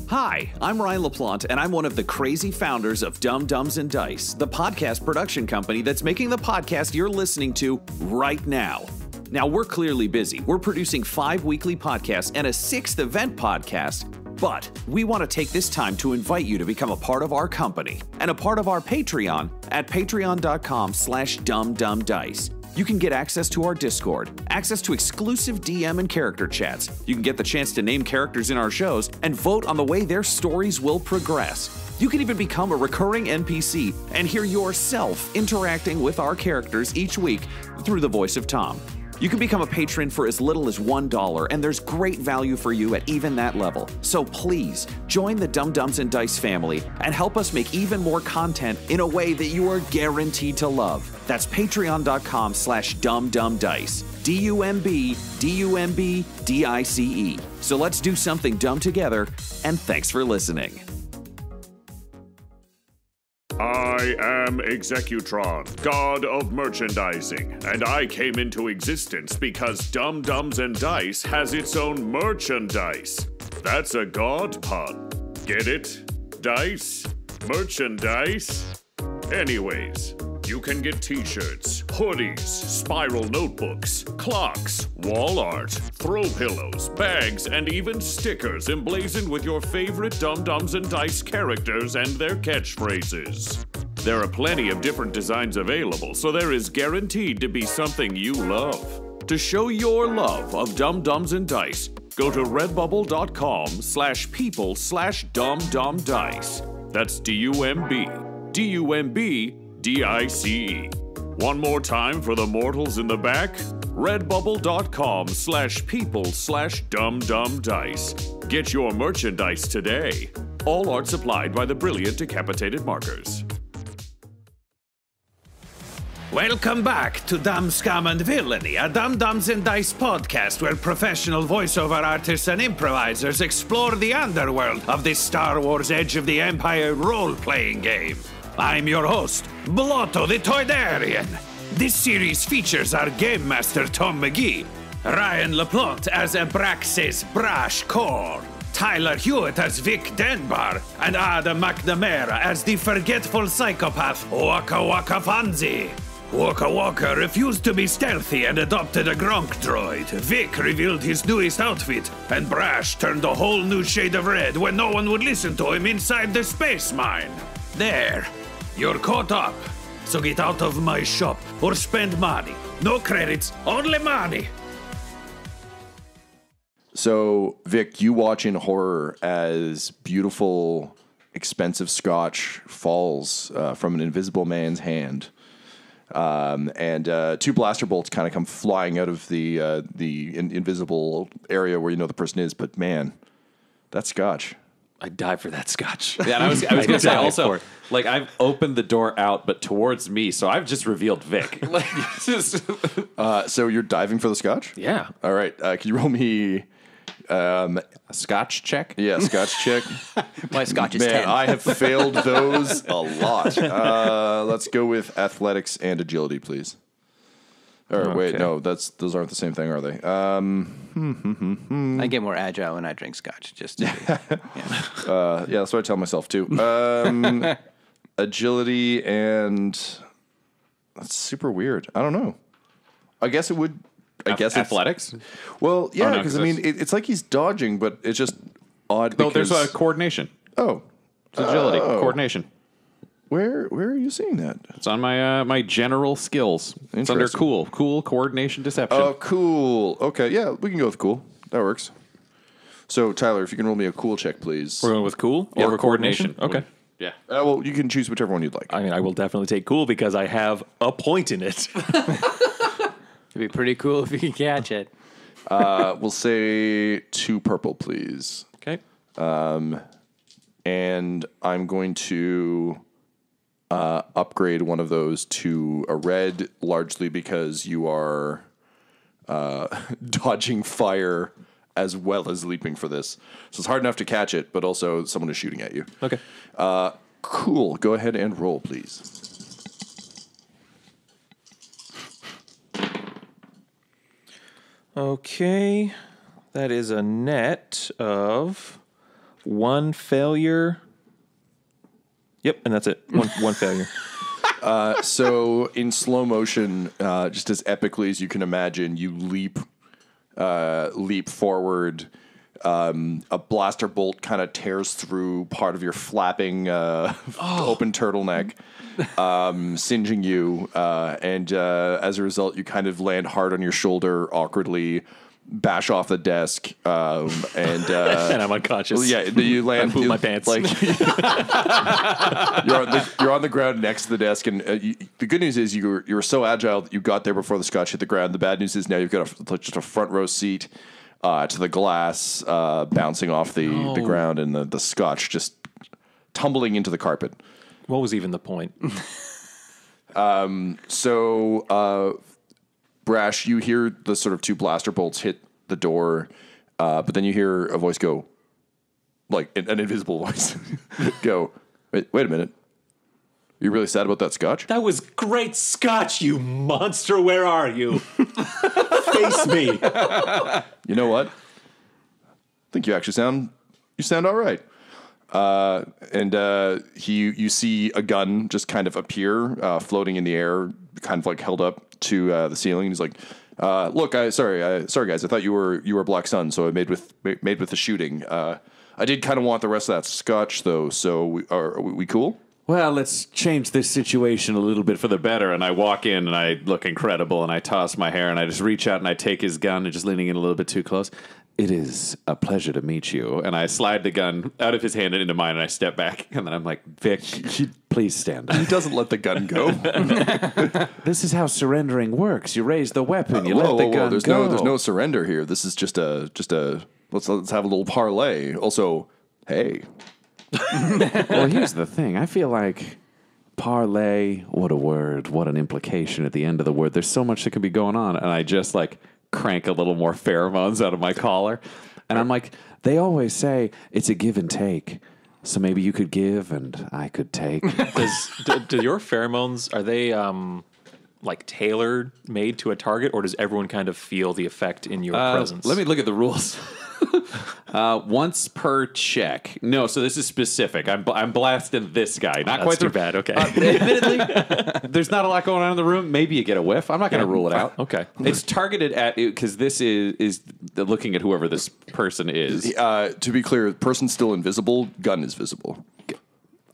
Hi, I'm Ryan LaPlante, and I'm one of the crazy founders of Dumb Dumbs and Dice, the podcast production company that's making the podcast you're listening to right now. Now, we're clearly busy. We're producing 5 weekly podcasts and a 6th event podcast, but we want to take this time to invite you to become a part of our company and a part of our Patreon at patreon.com/dumbdumbdice. You can get access to our Discord, access to exclusive DM and character chats. You can get the chance to name characters in our shows and vote on the way their stories will progress. You can even become a recurring NPC and hear yourself interacting with our characters each week through the voice of Tom. You can become a patron for as little as $1, and there's great value for you at even that level. So please, join the Dumb Dumbs and Dice family and help us make even more content in a way that you are guaranteed to love. That's patreon.com/dumbdumbdice. DUMBDICE. So let's do something dumb together, and thanks for listening. I am Executron, god of merchandising, and I came into existence because Dumb Dumbs and Dice has its own merchandise. That's a god pun. Get it? Dice? Merchandise? Anyways, you can get t-shirts, hoodies, spiral notebooks, clocks, wall art, throw pillows, bags, and even stickers emblazoned with your favorite Dumb Dumbs and Dice characters and their catchphrases. There are plenty of different designs available, so there is guaranteed to be something you love. To show your love of Dumb Dumbs and Dice, go to redbubble.com/people/dumbdumbdice. That's DUMBDICE. One more time for the mortals in the back. Redbubble.com/people/dumbdumbdice. Get your merchandise today. All art supplied by the brilliant Decapitated Markers. Welcome back to Dumb, Scum, and Villainy, a Dumb Dumbs and Dice podcast where professional voiceover artists and improvisers explore the underworld of this Star Wars Edge of the Empire role-playing game. I'm your host, Blotto the Toydarian. This series features our Game Master Tom McGee, Ryan LaPlante as Abraxes Brash Korr, Tyler Hewitt as Vic Denbar, and Adam McNamara as the forgetful psychopath Wakka Wakka Fonzie. Wakka Wakka refused to be stealthy and adopted a Gronk droid. Vic revealed his newest outfit, and Brash turned a whole new shade of red when no one would listen to him inside the space mine. There, you're caught up. So get out of my shop or spend money. No credits, only money. So, Vic, you watch in horror as beautiful, expensive scotch falls from an invisible man's hand. And 2 blaster bolts kind of come flying out of the invisible area where you know the person is. But man, that scotch. I die for that scotch. Yeah, and I was going to say also, like, I've opened the door out, but towards me, so I've just revealed Vic. So you're diving for the scotch? Yeah. All right. Can you roll me a scotch check? Yeah, scotch check. My scotch is Man, 10. I have failed those a lot. Let's go with athletics and agility, please. Or wait, no, those aren't the same thing, are they? I get more agile when I drink scotch. Just to, yeah, that's what I tell myself too. Agility and that's super weird. I don't know. I guess it would. I guess athletics. Well, yeah, because I mean, it's like he's dodging, but it's just odd. No, there's a coordination. Oh, it's agility, coordination. Where are you seeing that? It's on my my general skills. It's under cool coordination deception. Oh, cool. Okay, yeah, we can go with cool. That works. So, Tyler, if you can roll me a cool check, please. We're going with cool or coordination? Okay. Yeah. Well, you can choose whichever one you'd like. I mean, I will definitely take cool because I have a point in it. It'd be pretty cool if you could catch it. We'll say 2 purple, please. Okay. And I'm going to upgrade one of those to a red, largely because you are dodging fire as well as leaping for this. So it's hard enough to catch it, but also someone is shooting at you. Okay. Cool. Go ahead and roll, please. Okay. That is a net of one failure. Yep, and that's it. One failure. So in slow motion, just as epically as you can imagine, you leap forward. A blaster bolt kind of tears through part of your flapping open turtleneck, singeing you, and as a result, you kind of land hard on your shoulder awkwardly, bash off the desk, and I'm unconscious. Yeah, you land. I poop my pants. Like you're on the ground next to the desk, and the good news is you were so agile that you got there before the scotch hit the ground. The bad news is now you've got just a front row seat to the glass, bouncing off the ground, and the scotch just tumbling into the carpet. What was even the point? So, Brash, you hear the sort of two blaster bolts hit the door, but then you hear a voice go, like an invisible voice, go, wait a minute. You really sad about that scotch? That was great scotch, you monster. Where are you? Face me. You know what? I think you actually sound all right. And you see a gun just kind of appear, floating in the air, kind of like held up to the ceiling. He's like, "Look, sorry guys. I thought you were Black Sun, so I made with the shooting. I did kind of want the rest of that scotch though. So are we cool?" Well, let's change this situation a little bit for the better. And I walk in and I look incredible and I toss my hair and I just reach out and I take his gun and just leaning in a little bit too close. It is a pleasure to meet you. And I slide the gun out of his hand and into mine and I step back. And then I'm like, Vic, please stand up. He doesn't let the gun go. This is how surrendering works. You raise the weapon. You let the gun there's go. There's no surrender here. This is just a let's have a little parlay. Also, hey. Well, here's the thing. I feel like parlay, what a word, what an implication at the end of the word. There's so much that could be going on. And I just like crank a little more pheromones out of my collar. And I'm like, they always say it's a give and take. So maybe you could give and I could take. Do your pheromones, are they like tailored, made to a target, or does everyone kind of feel the effect in your presence? Let me look at the rules. Once per check. No, so this is specific. I'm blasting this guy. Not quite too bad. Okay. Admittedly, there's not a lot going on in the room. Maybe you get a whiff. I'm not going to rule it out. Okay. It's targeted at, because this is looking at whoever this person is. To be clear, person's still invisible. Gun is visible.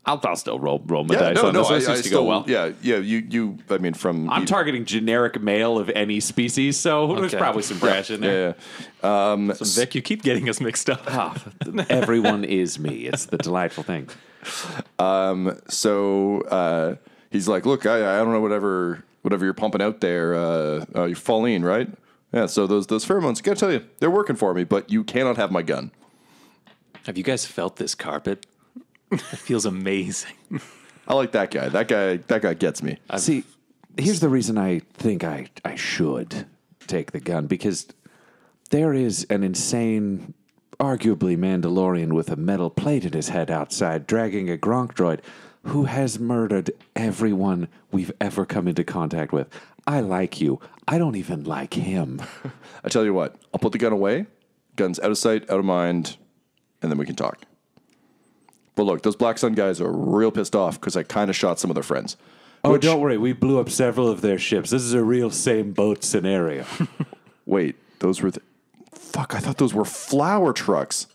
I'll still roll my dice on this. This seems to go well. Yeah. You. I mean, I'm targeting generic male of any species, so there's probably some Brash in there. Yeah. So Vic, you keep getting us mixed up. Everyone is me. It's the delightful thing. So he's like, look, I don't know whatever you're pumping out there. You're Falleen, right? Yeah. So those pheromones, I gotta tell you, they're working for me, but you cannot have my gun. Have you guys felt this carpet? It feels amazing. I like that guy. That guy gets me. See, here's the reason I think I should take the gun, because there is an insane, arguably Mandalorian with a metal plate in his head outside dragging a Gronk droid who has murdered everyone we've ever come into contact with. I like you. I don't even like him. I tell you what, I'll put the gun away. Gun's out of sight, out of mind, and then we can talk. But look, those Black Sun guys are real pissed off because I kind of shot some of their friends. Oh, don't worry. We blew up several of their ships. This is a real same boat scenario. Wait, those were... Fuck, I thought those were flower trucks.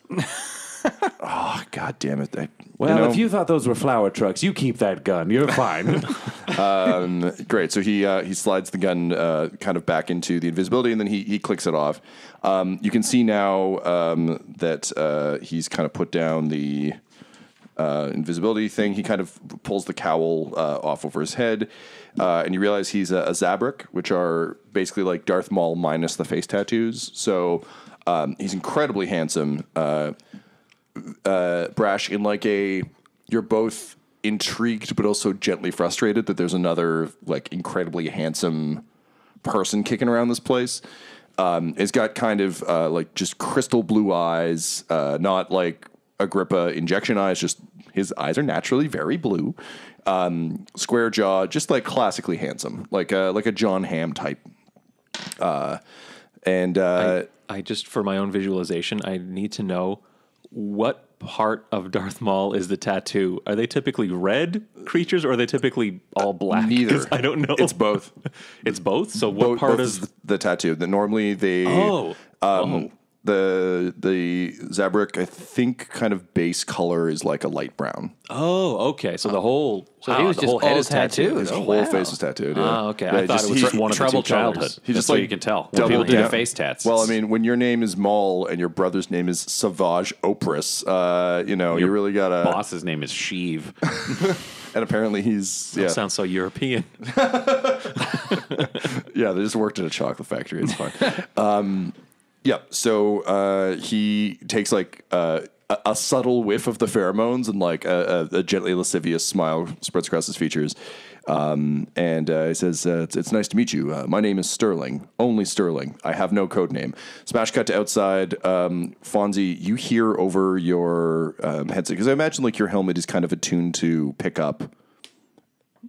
Oh, God damn it. If you thought those were flower trucks, you keep that gun. You're fine. Great. So he slides the gun kind of back into the invisibility, and then he clicks it off. You can see now that he's kind of put down the... invisibility thing. He kind of pulls the cowl off over his head, and you realize he's a Zabrak, which are basically like Darth Maul minus the face tattoos. So he's incredibly handsome. Brash, in like you're both intrigued but also gently frustrated that there's another like incredibly handsome person kicking around this place. He's got kind of like just crystal blue eyes, not like Agrippa injection eyes, just his eyes are naturally very blue. Square jaw, just like classically handsome, like a John Hamm type. I just, for my own visualization, I need to know what part of Darth Maul is the tattoo, are they typically red creatures or are they typically all black? Neither. 'Cause I don't know. It's both. It's both? So what part both is... the tattoo? That normally they... The Zabrak, I think, kind of base color is like a light brown. Oh, okay. So the whole... So he was the just whole head all is tattooed. His whole face is tattooed. Yeah. Oh, okay. Yeah, I thought it was one of the two troubled colors. childhood. He just That's what like you can tell. When doubled people do down. the face tats. Well, I mean, when your name is Maul and your brother's name is Savage Opress, you really gotta. boss's name is Sheev. And apparently he's That sounds so European. Yeah, they just worked at a chocolate factory. It's fine. So he takes like a subtle whiff of the pheromones and like a gently lascivious smile spreads across his features. And he says, it's nice to meet you. My name is Sterling, only Sterling. I have no code name. Smash cut to outside. Fonzie, you hear over your headset, because I imagine like your helmet is kind of attuned to pick up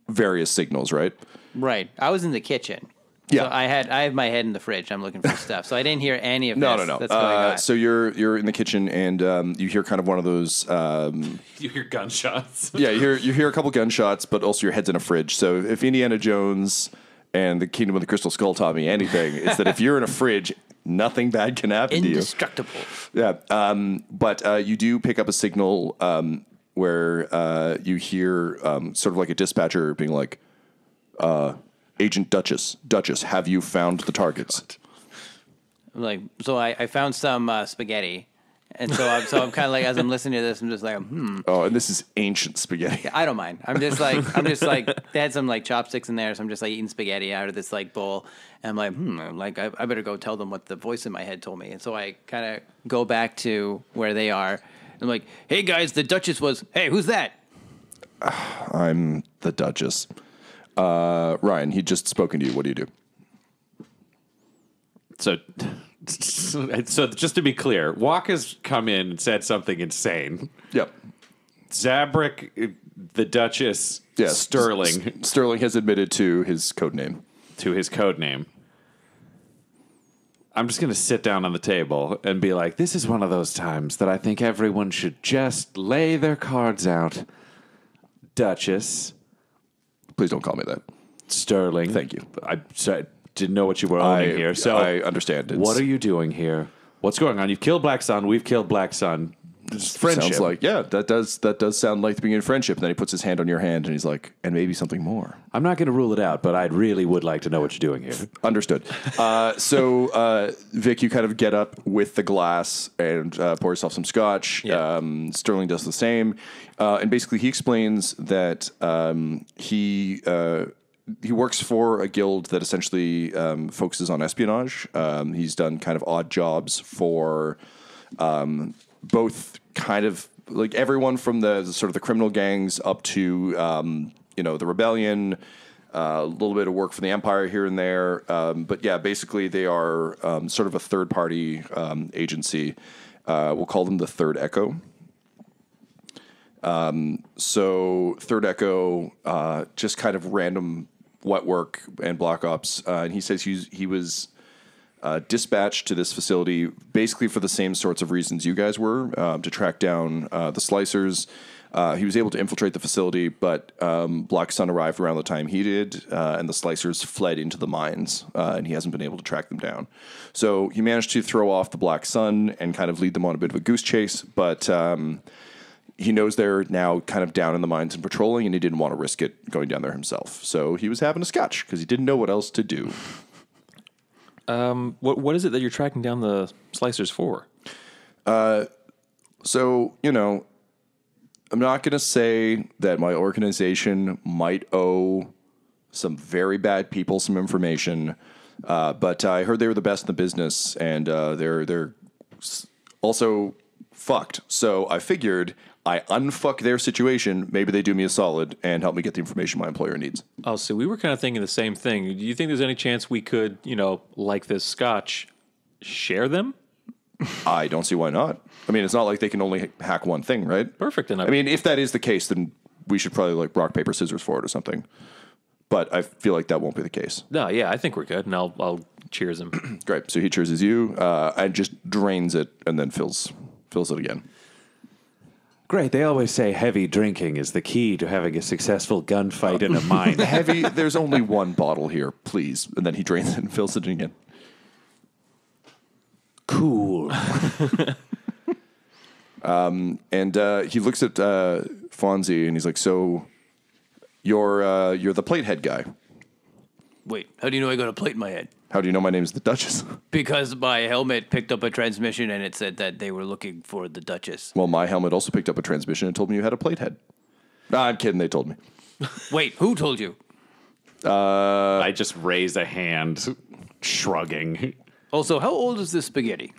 various signals, right? Right. I was in the kitchen. Yeah. So I have my head in the fridge. I'm looking for stuff. So I didn't hear any of No. this that's going on. So you're in the kitchen and you hear kind of one of those. You hear gunshots. Yeah, you hear a couple gunshots, but also your head's in a fridge. So if Indiana Jones and the Kingdom of the Crystal Skull taught me anything, it's that if you're in a fridge, nothing bad can happen to you. Indestructible. Yeah, but you do pick up a signal where you hear sort of like a dispatcher being like, Agent Duchess, have you found the targets? Like, so I found some spaghetti. And so I'm kind of like, as I'm listening to this, I'm just like, Oh, and this is ancient spaghetti. I don't mind. I'm just like, they had some like chopsticks in there, so I'm just like eating spaghetti out of this like bowl, and I'm like, I better go tell them what the voice in my head told me. And so I kind of go back to where they are. I'm like, hey guys, the Duchess was, hey, who's that? I'm the Duchess. Ryan, he just spoken to you. What do you do? So just to be clear, Wakka's come in and said something insane. Yep. Zabrak, the Duchess, Yes. Sterling, Sterling has admitted to his code name. to his code name. I'm just going to sit down on the table and be like, this is one of those times that I think everyone should just lay their cards out. Duchess, Please don't call me that. Sterling. Thank you. I didn't know what you were owning here. So I understand. What are you doing here? What's going on? You've killed Black Sun. We've killed Black Sun. It's friendship. Sounds like, yeah, that does sound like the beginning of friendship. And then he puts his hand on your hand and he's like, and maybe something more. I'm not going to rule it out, but I really would like to know what you're doing here. Understood. So, Vic, you kind of get up with the glass and pour yourself some scotch. Yeah. Sterling does the same. And basically he explains that he works for a guild that essentially focuses on espionage. He's done kind of odd jobs for both kind of like everyone from the sort of the criminal gangs up to the rebellion, a little bit of work for the Empire here and there. But yeah, basically they are sort of a third party agency. We'll call them the Third Echo. So Third Echo, just kind of random wet work and block ops. And he says he was dispatched to this facility basically for the same sorts of reasons you guys were, to track down the slicers. He was able to infiltrate the facility, but Black Sun arrived around the time he did, and the slicers fled into the mines, and he hasn't been able to track them down. So he managed to throw off the Black Sun and kind of lead them on a bit of a goose chase, but he knows they're now kind of down in the mines and patrolling, and he didn't want to risk it going down there himself. So he was having a scotch because he didn't know what else to do. What is it that you're tracking down the slicers for? So, I'm not going to say that my organization might owe some very bad people some information, but I heard they were the best in the business, and they're also fucked. So I figured I unfuck their situation. Maybe they do me a solid and help me get the information my employer needs. Oh, so we were kind of thinking the same thing. Do you think there's any chance we could, like this scotch, share them? I don't see why not. I mean, it's not like they can only hack one thing, right? Perfect. And I mean, if that is the case, then we should probably like rock, paper, scissors for it or something. But I feel like that won't be the case. No, yeah, I think we're good, and I'll cheers him. Great. So he cheerses you and just drains it and then fills it again. Great. They always say heavy drinking is the key to having a successful gunfight in a mine. Heavy, there's only one bottle here, please. And then he drains it and fills it again. Cool. And he looks at Fonzie and he's like, so you're the plate head guy. Wait, how do you know I got a plate in my head? How do you know my name's the Duchess? Because my helmet picked up a transmission and it said that they were looking for the Duchess. Well, my helmet also picked up a transmission and told me you had a plate head. Nah, I'm kidding. They told me. Wait, who told you? I just raised a hand, shrugging. Also, how old is this spaghetti?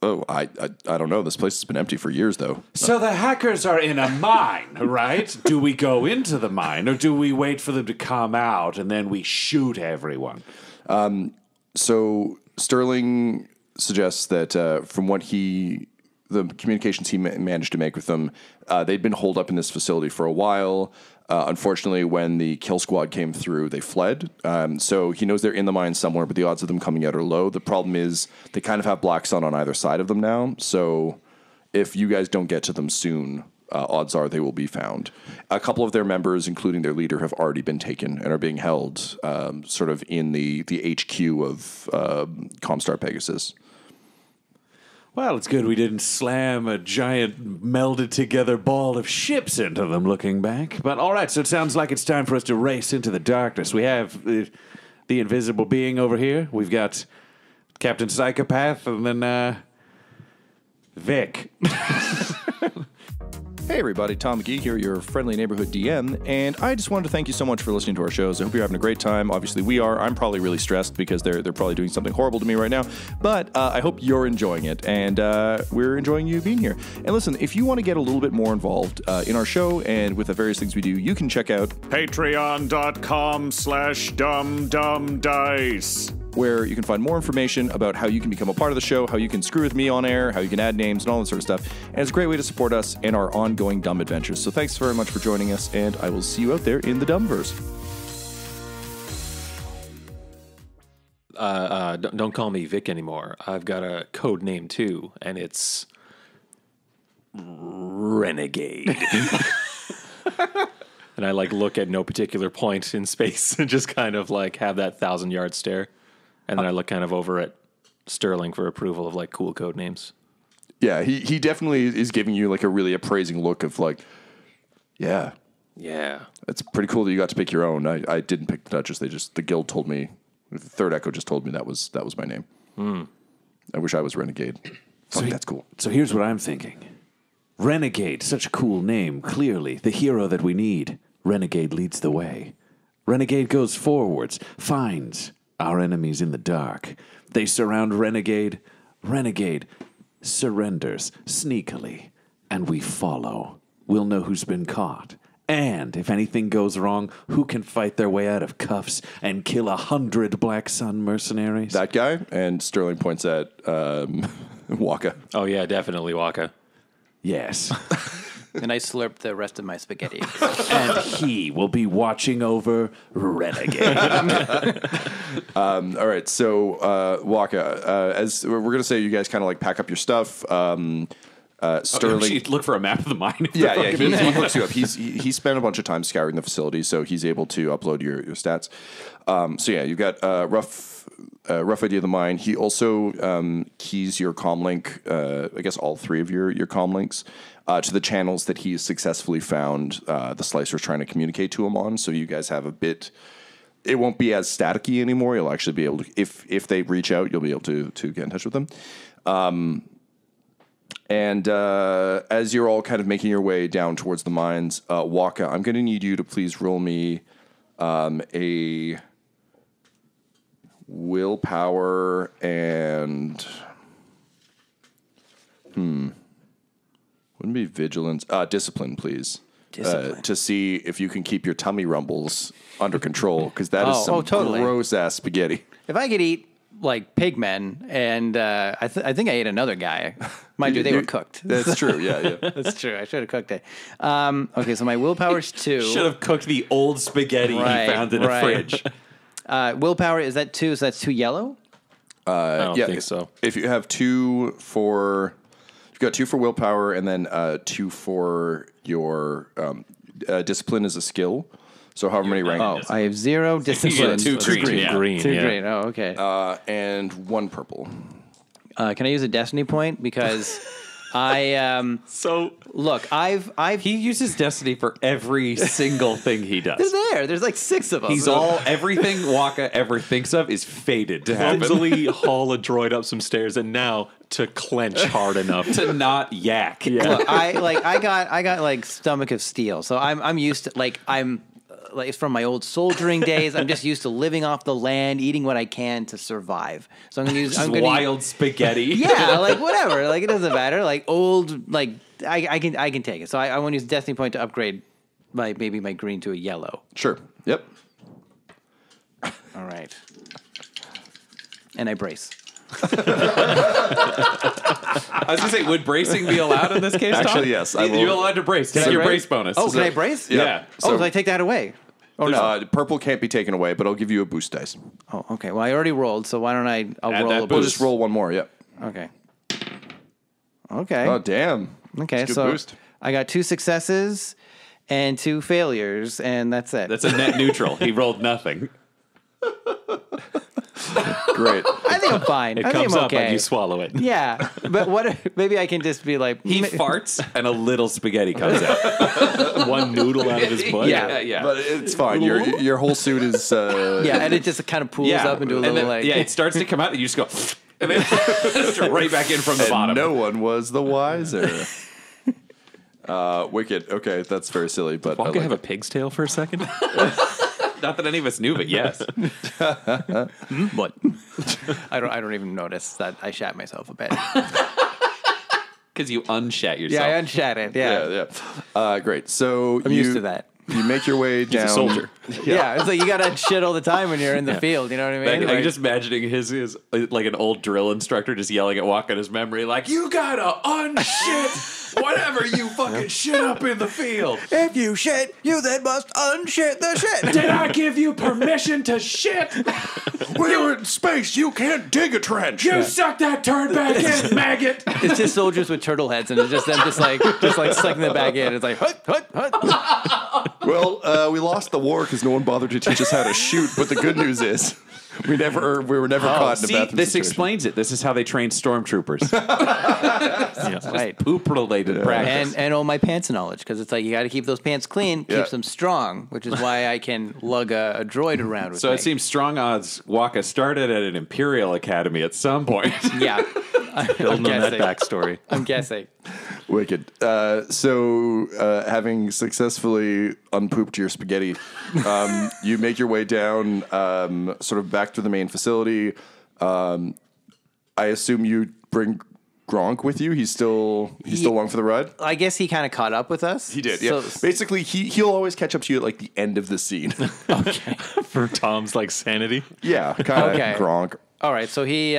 Oh, I don't know. This place has been empty for years, though. So the hackers are in a mine, right? Do we go into the mine or do we wait for them to come out and then we shoot everyone? So Sterling suggests that from what the communications he managed to make with them, they'd been holed up in this facility for a while. Unfortunately, when the kill squad came through, they fled. So he knows they're in the mine somewhere, but the odds of them coming out are low. The problem is they kind of have Black Sun on either side of them now. So if you guys don't get to them soon, odds are they will be found. A couple of their members, including their leader, have already been taken and are being held sort of in the HQ of Comstar Pegasus. Well, it's good we didn't slam a giant melded together ball of ships into them looking back. But all right, so it sounds like it's time for us to race into the darkness. We have the invisible being over here. We've got Captain Psychopath and then Vic. Hey everybody, Tom McGee here, your friendly neighborhood DM, and I just wanted to thank you so much for listening to our shows. I hope you're having a great time. Obviously we are. I'm probably really stressed because they're probably doing something horrible to me right now, but I hope you're enjoying it, and we're enjoying you being here. And listen, if you want to get a little bit more involved in our show and with the various things we do, you can check out Patreon.com/dumdumdice. where you can find more information about how you can become a part of the show, how you can screw with me on air, how you can add names, and all that sort of stuff. And it's a great way to support us in our ongoing dumb adventures. So thanks very much for joining us, and I will see you out there in the Dumbverse. Don't call me Vic anymore. I've got a code name too, and it's Renegade. And I look at no particular point in space and just kind of have that 1,000-yard stare. And then I look kind of over at Sterling for approval of cool code names. Yeah, he definitely is giving you a really appraising look of yeah. Yeah. It's pretty cool that you got to pick your own. I didn't pick the Duchess. The guild told me, the Third Echo just told me that was my name. I wish I was Renegade. That's cool. So here's what I'm thinking. Renegade, such a cool name, clearly the hero that we need. Renegade leads the way. Renegade goes forwards, finds our enemies in the dark. They surround Renegade. Renegade surrenders sneakily, and we follow. We'll know who's been caught. And if anything goes wrong, who can fight their way out of cuffs and kill 100 Black Sun mercenaries? That guy, and Sterling points at Wakka. Oh, yeah, definitely Wakka. Yes. And I slurped the rest of my spaghetti. And he will be watching over Renegade. All right, so Wakka, as we're going to say, you guys kind of pack up your stuff. Sterling, Look for a map of the mine. yeah, he looks you up. He spent a bunch of time scouring the facility, so he's able to upload your stats. So yeah, you've got rough idea of the mine. He also keys your comlink, I guess all three of your comlinks, to the channels that he's successfully found the slicer's trying to communicate to him on. So you guys have a bit. It won't be as staticky anymore. You'll actually be able to, if they reach out, you'll be able to get in touch with them. And as you're all kind of making your way down towards the mines, Wakka, I'm going to need you to please roll me a willpower and wouldn't be vigilance, discipline, please. Discipline. To see if you can keep your tummy rumbles under control, because that is some totally. gross ass spaghetti. If I could eat pigmen, and I think I ate another guy. Mind you, they were cooked. That's true. Yeah. That's true. I should have cooked it. Okay, so my willpower's 2. Should have cooked the old spaghetti he found in a fridge. Willpower, is that 2? So that's 2 yellow? I don't think so. If you have 2 for... got 2 for willpower, and then 2 for your discipline is a skill. So however many rank. Oh, I have 0 discipline. 2 green. Two green. Oh, okay. And 1 purple. Can I use a destiny point because I look, He uses destiny for every single thing he does. There's like 6 of them. He's everything Wakka ever thinks of is fated to happen. Clumsily haul a droid up some stairs, and now to clench hard enough to not yak. Look, I got like stomach of steel, so I'm used to like it's from my old soldiering days. I'm just used to living off the land, eating what I can to survive. So I'm gonna use wild spaghetti. Yeah, like whatever. Like it doesn't matter. Like old, like I can take it. So I want to use destiny point to upgrade maybe my green to a yellow. Sure. Yep. All right. And I brace. I was going to say, would bracing be allowed in this case, Tom? Actually, yes. You're allowed to brace. Get your brace bonus. Oh, can I brace? Yeah. So I take that away? Oh, no. Purple can't be taken away, but I'll give you a boost dice. Oh, okay. Well, I already rolled, so why don't I'll Add roll that a We'll boost. just roll 1 more, yep. Okay. Okay. Oh, damn. Okay, That's a good so boost. I got 2 successes and 2 failures, and that's it. That's a net neutral. He rolled nothing. Great. I think I'm fine. It I think comes I'm up okay. and you swallow it. Yeah, but what? Maybe I can just be like He farts and a little spaghetti comes out. One noodle out of his butt. Yeah. But it's fine. Your whole suit is... Yeah, and it just kind of pools up into a and little then, like. yeah, it starts to come out, and you just go, and then right back in from the and bottom. no one was the wiser. Wicked. Okay, that's very silly, but I Wonka like have a it. pig's tail for a second? Not that any of us knew, but yes. What? I don't even notice that I shat myself a bit. Because you unshat yourself. Yeah, I unshat it. Yeah, Yeah. Great. So I'm used to that. You make your way down. He's a soldier. Yeah, it's like you gotta shit all the time when you're in the field. You know what I mean? I'm Like- just imagining his like an old drill instructor just yelling at Wakka in his memory, like, you gotta unshit whatever you fucking shit up in the field. if you shit, you then must unshit the shit. Did I give you permission to shit? We're in space. You can't dig a trench. You suck that turd back in, maggot. It's just soldiers with turtle heads, and it's just them just like sucking it back in. It's like hut hut hut. Well, we lost the war because no one bothered to teach us how to shoot. But the good news is, we were never caught in a See, bathroom this situation. explains it. This is how they train stormtroopers. Right. Poop-related practice. And all my pants knowledge, because it's like you got to keep those pants clean, Yeah. keeps them strong, which is why I can lug a droid around with So me. it seems strong odds Wakka started at an Imperial Academy at some point. Yeah. Building on that backstory. I'm guessing. Wicked. So, having successfully unpooped your spaghetti, you make your way down, sort of back to the main facility. I assume you bring Gronk with you. He's still along for the ride. I guess he kind of caught up with us. He did. Yeah. So- Basically, he'll always catch up to you at like the end of the scene. For Tom's like sanity. Yeah. Kind of Okay. Gronk. all right. So he.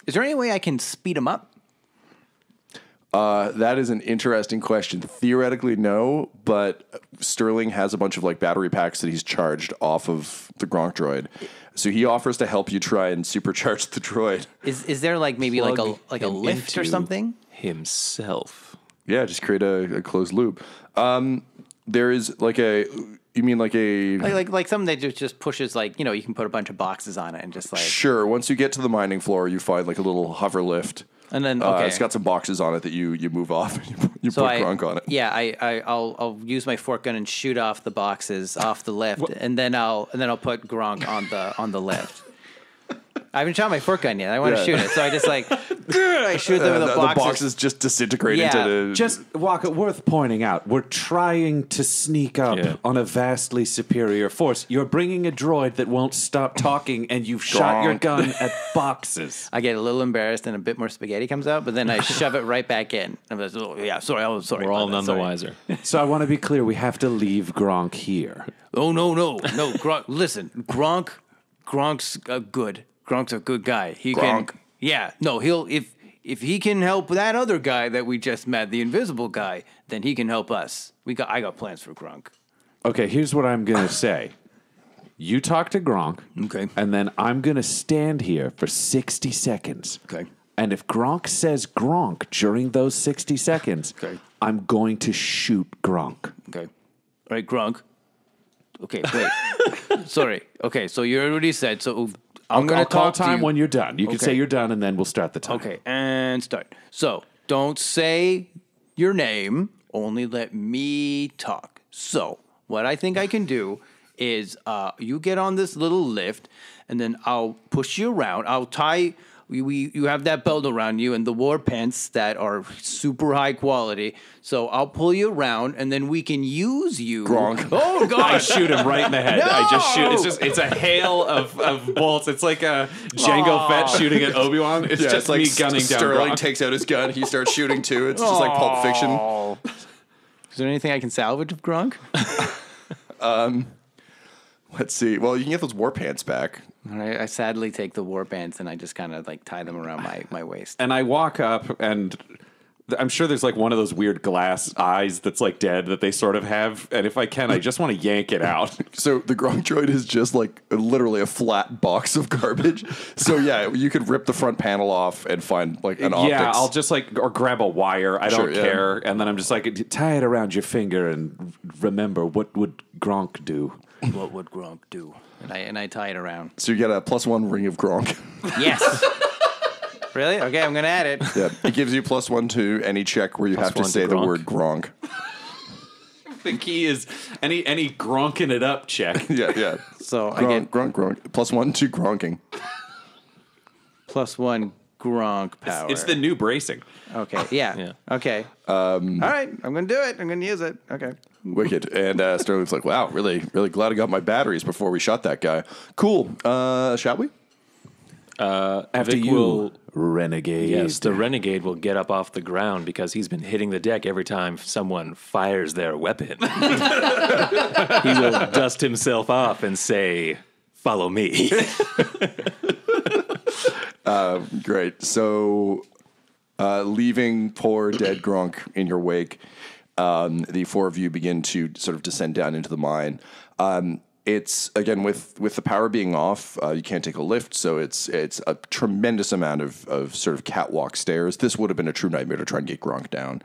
Is there any way I can speed him up? That is an interesting question. Theoretically, no, but Sterling has a bunch of like battery packs that he's charged off of the Gronk droid. So he offers to help you try and supercharge the droid. Is there like maybe like a lift or something? Himself. Yeah, just create a closed loop. There is like a. You mean like a. Like something that just pushes like you can put a bunch of boxes on it and just like Sure. Once you get to the mining floor, you find like a little hover lift. and then okay. It's got some boxes on it that you move off and you So put Gronk on it. Yeah, I'll use my fork gun and shoot off the boxes off the lift, and then I'll put Gronk on the lift. I haven't shot my fork gun yet. I want to shoot it, so I just like I shoot them with the boxes. The boxes just disintegrate Yeah. into the. Just, Wakka, worth pointing out, we're trying to sneak up on a vastly superior force. You're bringing a droid that won't stop talking, and you've shot your Gronk. gun at boxes. I get a little embarrassed, and a bit more spaghetti comes out, but then I shove it right back in. I'm like, oh, yeah, sorry, sorry. We're all about that, none the sorry. wiser. So I want to be clear, we have to leave Gronk here. Oh no, Gronk. Listen, Gronk's good. Gronk's a good guy. He Gronk. can. Yeah, no, he'll if he can help that other guy that we just met, the invisible guy, then he can help us. I got plans for Gronk. Okay, here's what I'm going to say. You talk to Gronk. Okay. And then I'm going to stand here for 60 seconds. Okay. And if Gronk says Gronk during those 60 seconds, I'm going to shoot Gronk. Okay. All right, Gronk. Okay, wait. Sorry. Okay, so you already said, so I'm going I'll to call talk to time you. when you're done. You can say you're done, and then we'll start the time. Okay, and start. So, don't say your name, only let me talk. So, what I think I can do is you get on this little lift, and then I'll push you around. I'll tie... You have that belt around you and the war pants that are super high quality. So I'll pull you around and then we can use you. Gronk. Oh, God. I shoot him right in the head. No! I just shoot. It's a hail of bolts. It's like a Jango Fett shooting at Obi-Wan. It's just like me gunning down Sterling Gronk. takes out his gun. He starts shooting too. It's just like Pulp Fiction. Is there anything I can salvage of Gronk? Let's see. Well, you can get those war pants back. All right, I sadly take the war pants and I just kind of like tie them around my waist. And I walk up, and I'm sure there's like one of those weird glass eyes that's like dead that they sort of have. And if I can, I just want to yank it out. So the Gronk droid is just like literally a flat box of garbage. So yeah, you could rip the front panel off and find like an optics. Yeah, I'll just like, or grab a wire. I don't care. And then I'm just like, Tie it around your finger and remember, what would Gronk do? What would Gronk do? And I tie it around. So you get a +1 ring of Gronk. Yes. Really? Okay, I'm going to add it. Yeah, it gives you +1 to any check where you have to +1 say to the Gronk. word Gronk. the key is any gronking it up check. Yeah. So I Gronk, get Gronk. +1 to Gronking. +1 Gronk power. It's the new bracing. Okay, yeah. Yeah. Okay. All right, I'm going to do it. I'm going to use it. Okay. Wicked. And Sterling's like, wow, really glad I got my batteries before we shot that guy. Cool. Shall we? After Vic you, will- renegade. Yes, the renegade will get up off the ground because he's been hitting the deck every time someone fires their weapon. He will dust himself off and say, "Follow me." Great. So, leaving poor dead Gronk in your wake, the four of you begin to sort of descend down into the mine. It's again with the power being off, you can't take a lift, so it's a tremendous amount of sort of catwalk stairs. This would have been a true nightmare to try and get Gronk down.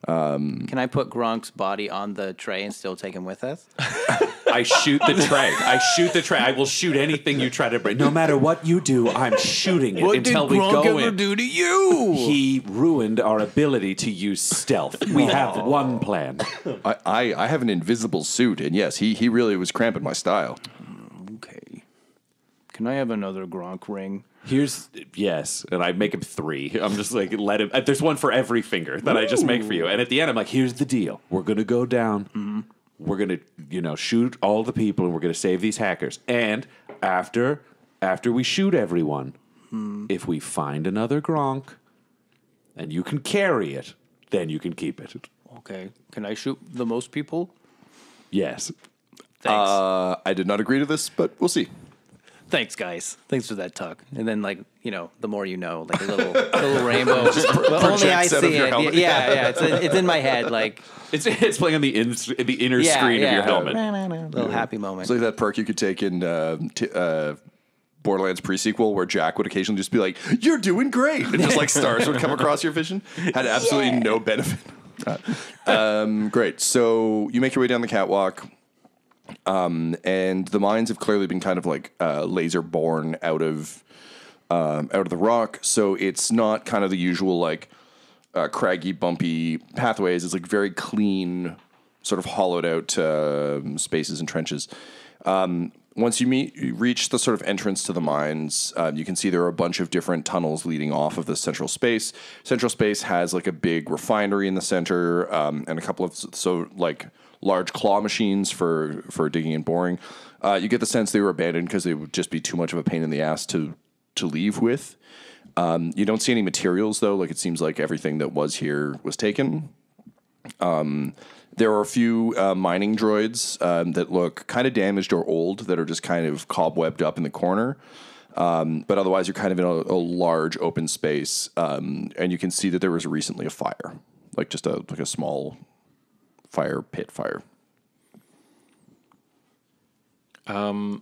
Can I put Gronk's body on the tray and still take him with us? I shoot the tray. I will shoot anything you try to bring. No matter what you do, I'm shooting it until we go in. do to you? He ruined our ability to use stealth. We have one plan. I have an invisible suit, and yes, he really was cramping my style. Okay. Can I have another Gronk ring? Yes. And I make him 3. I'm just like, let him. There's one for every finger that I just make for you. And at the end, I'm like, Here's the deal. We're going to go down. We're going to, shoot all the people, and we're going to save these hackers. And after we shoot everyone, if we find another Gronk and you can carry it, then you can keep it. Okay. Can I shoot the most people? Yes. Thanks. I did not agree to this, but we'll see. Thanks, guys. Thanks for that talk. And then, like, the more you know, like a little rainbow. Well, only I projects out of see your it. helmet. Yeah. It's in my head. Like, it's playing on the inner screen of your helmet. Little happy moment. It's like that perk you could take in Borderlands pre-sequel where Jack would occasionally just be like, "You're doing great," and just like stars would come across your vision. Had absolutely no benefit. Great. So you make your way down the catwalk. And the mines have clearly been kind of like laser born out of the rock, so it's not kind of the usual like craggy, bumpy pathways. It's like very clean, sort of hollowed out spaces and trenches. Once you reach the sort of entrance to the mines, you can see there are a bunch of different tunnels leading off of the central space. Central space has like a big refinery in the center, and a couple of large claw machines for digging and boring. You get the sense they were abandoned because they would just be too much of a pain in the ass to leave with. You don't see any materials, though. Like, it seems like everything that was here was taken. There are a few mining droids that look kind of damaged or old that are just kind of cobwebbed up in the corner. But otherwise, you're kind of in a large open space. And you can see that there was recently a fire, like just a small pit fire. How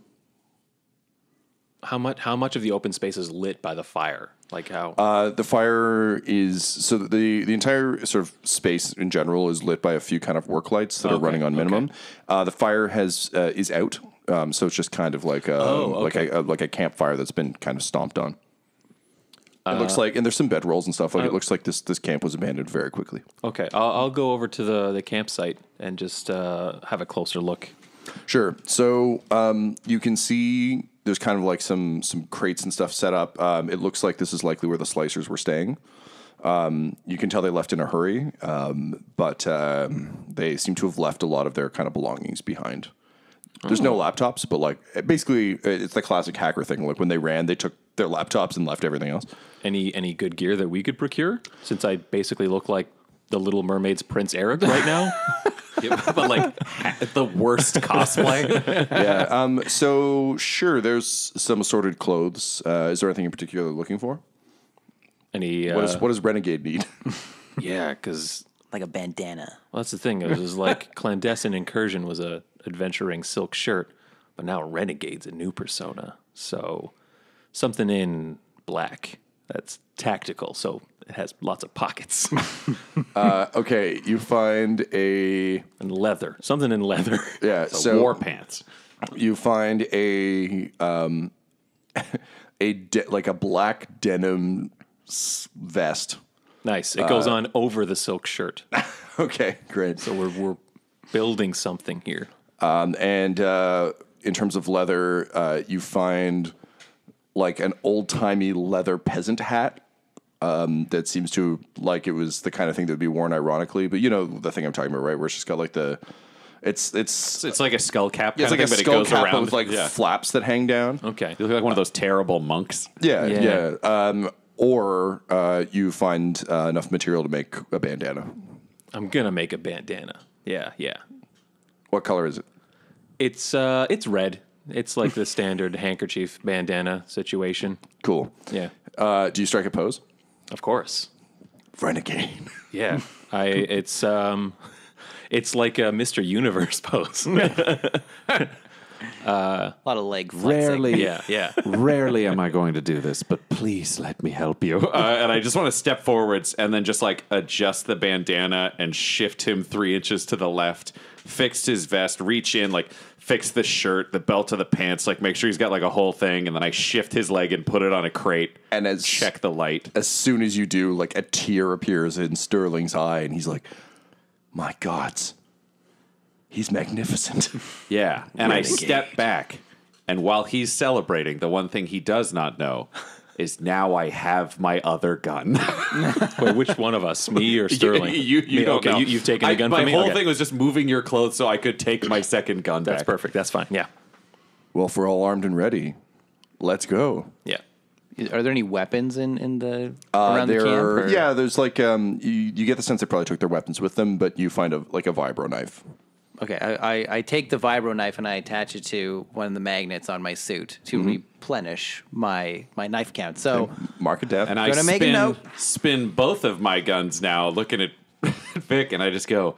much of the open space is lit by the fire? Like how? The fire is so the entire sort of space in general is lit by a few kind of work lights that are running on minimum. The fire is out, so it's just kind of like a campfire that's been kind of stomped on. It looks like, and there's some bedrolls and stuff. Like it looks like this camp was abandoned very quickly. Okay, I'll go over to the campsite and just have a closer look. Sure. So you can see there's kind of like some crates and stuff set up. It looks like this is likely where the slicers were staying. You can tell they left in a hurry, but they seem to have left a lot of their kind of belongings behind. There's no laptops, but like basically it's the classic hacker thing. Like when they ran, they took their laptops and left everything else. Any good gear that we could procure? Since I basically look like the Little Mermaid's Prince Eric right now. But like the worst cosplay. Yeah. So sure, there's some assorted clothes. Is there anything in particular you're looking for? Any? What does Renegade need? Yeah, because Like a bandana. well, that's the thing. It was like Clandestine Incursion was a adventuring silk shirt, but now Renegade's a new persona. So something in black that's tactical. So it has lots of pockets. Okay, you find a And leather. Something in leather. yeah. So So war pants. you find a like a black denim vest. Nice. It goes on over the silk shirt. Okay, great. So we're building something here. And in terms of leather, you find like an old-timey leather peasant hat that seems to like it was the kind of thing that would be worn ironically. But you know the thing I'm talking about, right? Where it's just got like the it's like a skull cap. it's Kind like a of thing, skull but it goes cap around with like flaps that hang down. Okay. You look like one of those terrible monks. Yeah. Or you find enough material to make a bandana. I'm gonna make a bandana. Yeah. What color is it? It's red. It's like the standard handkerchief bandana situation. Cool. Yeah. Do you strike a pose? Of course. Renegade. Yeah. It's like a Mr. Universe pose. A lot of leg flexing. yeah. Rarely am I going to do this, but please let me help you. And I just want to step forwards and then just like adjust the bandana and shift him 3 inches to the left, fix his vest, reach in, like fix the shirt, the belt of the pants, like make sure he's got like a whole thing, and then I shift his leg and put it on a crate And as check the light. as soon as you do, like a tear appears in Sterling's eye, and he's like, "My gods, he's magnificent." Yeah. And I step back, and while he's celebrating, the one thing he does not know is now I have my other gun. Wait, which one of us, me or Sterling? You Me, don't okay, know. You've taken the gun my from me? whole Okay. thing was just moving your clothes so I could take my second gun That's back. perfect. That's fine. Yeah. Well, if we're all armed and ready, let's go. Yeah. Are there any weapons in the around the There camp? are, or- yeah, there's like you get the sense they probably took their weapons with them, but you find a vibro knife. Okay, I take the vibro knife and I attach it to one of the magnets on my suit to replenish my knife count. So Mark it down. And I Gonna make a note. spin both of my guns now, looking at Vic, and I just go,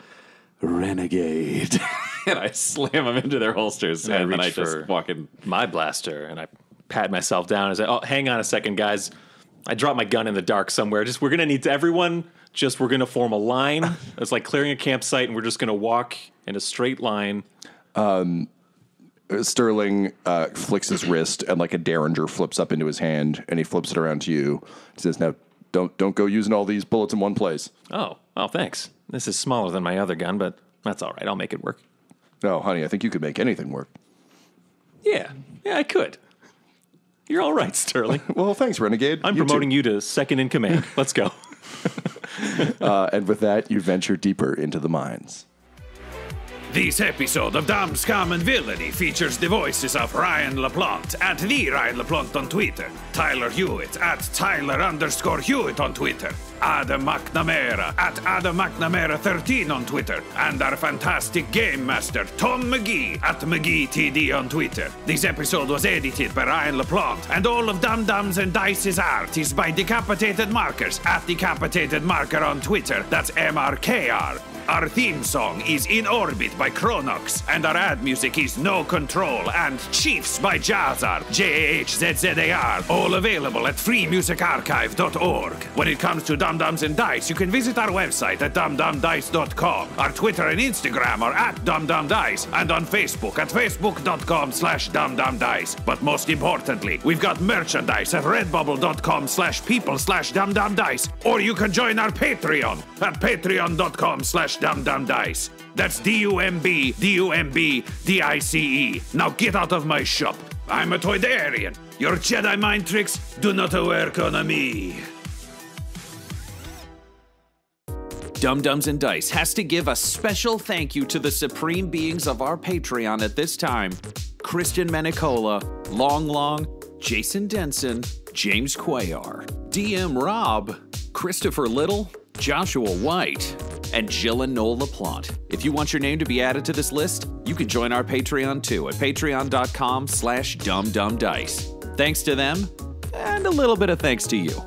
Renegade. And I slam them into their holsters, and then I reach just for walk in. my blaster, and I pat myself down and say, "Oh, hang on a second, guys. I dropped my gun in the dark somewhere. We're gonna need everyone. We're gonna form a line. It's like clearing a campsite, and we're just gonna walk in a straight line." Sterling flicks his wrist, and like a derringer flips up into his hand, and he flips it around to you. He says, "Now, don't go using all these bullets in one place." Oh, thanks. This is smaller than my other gun, but that's all right. I'll make it work. No, honey, I think you could make anything work. Yeah, I could. You're all right, Sterling. Well, thanks, Renegade. I'm promoting you to second in command. Let's go. And with that, you venture deeper into the mines. This episode of Dumb, Scum, and Villainy features the voices of Ryan LaPlante at the Ryan LaPlante on Twitter, Tyler Hewitt at Tyler_Hewitt on Twitter, Adam McNamara at Adam McNamara 13 on Twitter, and our fantastic Game Master Tom McGee at McGeeTD on Twitter. This episode was edited by Ryan LaPlante, and all of Dum Dums and Dice's art is by Decapitated Markers at Decapitated Marker on Twitter. That's MRKR. Our theme song is In Orbit by Kronox, and our ad music is No Control and Chiefs by Jazzar, Jahzzar, all available at freemusicarchive.org. When it comes to Dum Dums and Dice, you can visit our website at dumdumdice.com. Our Twitter and Instagram are at dumdumdice, and on Facebook at facebook.com/dumdumdice. But most importantly, we've got merchandise at redbubble.com/people/dumdumdice, or you can join our Patreon at patreon.com/dumdumdice. That's DUMBDICE. Now get out of my shop. I'm a Toydarian. Your Jedi mind tricks do not work on me. Dum Dums and Dice has to give a special thank you to the supreme beings of our Patreon at this time: Christian Menicola, Long Long, Jason Denson, James Cuellar, DM Rob, Christopher Little, Joshua White, and Jill and Noel LaPlante. If you want your name to be added to this list, you can join our Patreon too at patreon.com/dumdumdice. Thanks to them, and a little bit of thanks to you.